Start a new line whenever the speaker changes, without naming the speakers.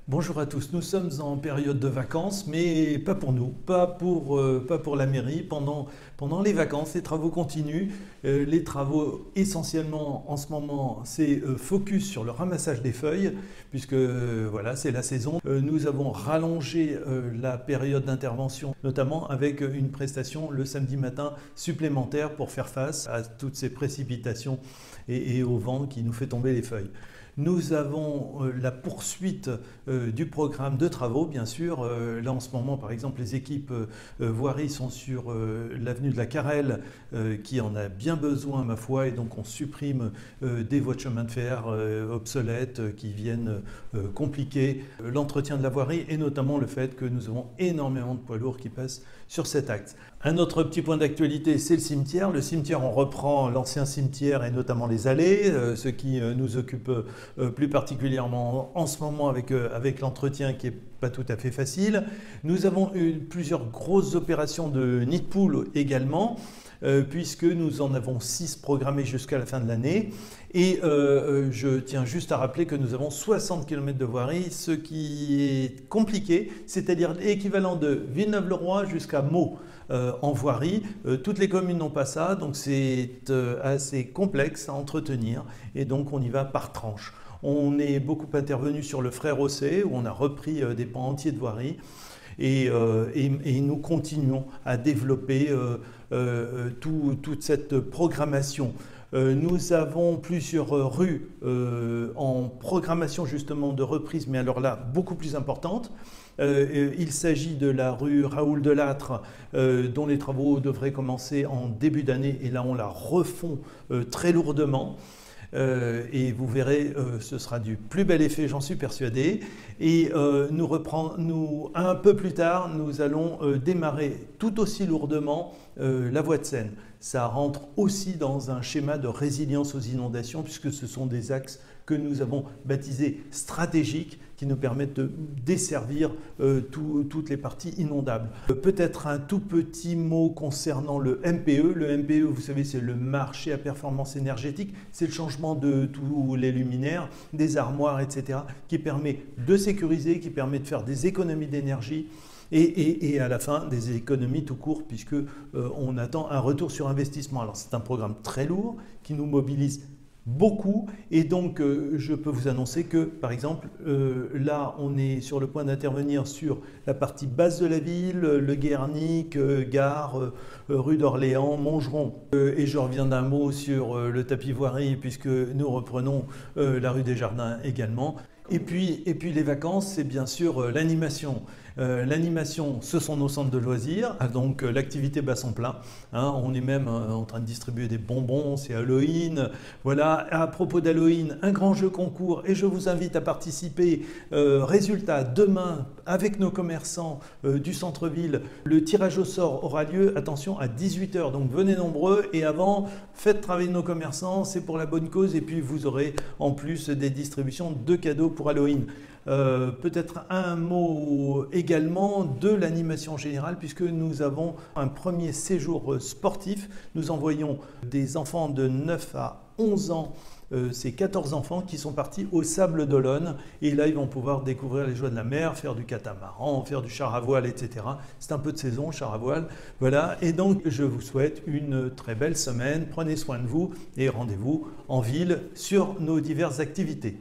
Bonjour à tous, nous sommes en période de vacances, mais pas pour nous, pas pour la mairie. Pendant les vacances, les travaux continuent. Les travaux essentiellement en ce moment, c'est focus sur le ramassage des feuilles, puisque voilà, c'est la saison. Nous avons rallongé la période d'intervention, notamment avec une prestation le samedi matin supplémentaire pour faire face à toutes ces précipitations et au vent qui nous fait tomber les feuilles. Nous avons la poursuite du programme de travaux, bien sûr. Là, en ce moment, par exemple, les équipes voiries sont sur l'avenue de la Carrelle, qui en a bien besoin, ma foi, et donc on supprime des voies de chemin de fer obsolètes qui viennent compliquer l'entretien de la voirie, et notamment le fait que nous avons énormément de poids lourds qui passent sur cet axe. Un autre petit point d'actualité, c'est le cimetière. Le cimetière, on reprend l'ancien cimetière et notamment les allées, ce qui nous occupe plus particulièrement en ce moment avec l'entretien qui n'est pas tout à fait facile. Nous avons eu plusieurs grosses opérations de nid de poule également, puisque nous en avons 6 programmées jusqu'à la fin de l'année. Et je tiens juste à rappeler que nous avons 60 km de voirie, ce qui est compliqué, c'est-à-dire l'équivalent de Villeneuve-le-Roi jusqu'à Meaux. En voirie. Toutes les communes n'ont pas ça, donc c'est assez complexe à entretenir et donc on y va par tranche. On est beaucoup intervenu sur le Frère-Rossé où on a repris des pans entiers de voirie et nous continuons à développer toute cette programmation. Nous avons plusieurs rues en programmation justement de reprise, mais alors là, beaucoup plus importante. Il s'agit de la rue Raoul Delattre, dont les travaux devraient commencer en début d'année, et là on la refond très lourdement. Et vous verrez, ce sera du plus bel effet, j'en suis persuadé. Et un peu plus tard, nous allons démarrer tout aussi lourdement la voie de Seine. Ça rentre aussi dans un schéma de résilience aux inondations, puisque ce sont des axes que nous avons baptisés stratégiques, qui nous permettent de desservir toutes les parties inondables. Peut-être un tout petit mot concernant le MPE. Le MPE, vous savez, c'est le marché à performance énergétique. C'est le changement de tous les luminaires, des armoires, etc., qui permet de sécuriser, qui permet de faire des économies d'énergie et à la fin des économies tout court, puisque on attend un retour sur investissement. Alors c'est un programme très lourd qui nous mobilise beaucoup, et donc je peux vous annoncer que par exemple là on est sur le point d'intervenir sur la partie basse de la ville, le Guernic, Gare, rue d'Orléans, Montgeron, et je reviens d'un mot sur le tapis voirie puisque nous reprenons la rue des Jardins également. Et puis les vacances, c'est bien sûr l'animation. L'animation, ce sont nos centres de loisirs, donc l'activité bat son plein. On est même en train de distribuer des bonbons, c'est Halloween. Voilà, à propos d'Halloween, un grand jeu concours et je vous invite à participer. Résultat, demain, avec nos commerçants du centre-ville, le tirage au sort aura lieu, attention, à 18 h. Donc venez nombreux et avant, faites travailler nos commerçants, c'est pour la bonne cause. Et puis vous aurez en plus des distributions de cadeaux pour Halloween. Peut-être un mot également de l'animation générale, puisque nous avons un premier séjour sportif. Nous envoyons des enfants de 9 à 11 ans, ces 14 enfants qui sont partis au Sable d'Olonne, et là ils vont pouvoir découvrir les joies de la mer, faire du catamaran, faire du char à voile, etc. C'est un peu de saison, char à voile. Voilà, et donc je vous souhaite une très belle semaine, prenez soin de vous et rendez-vous en ville sur nos diverses activités.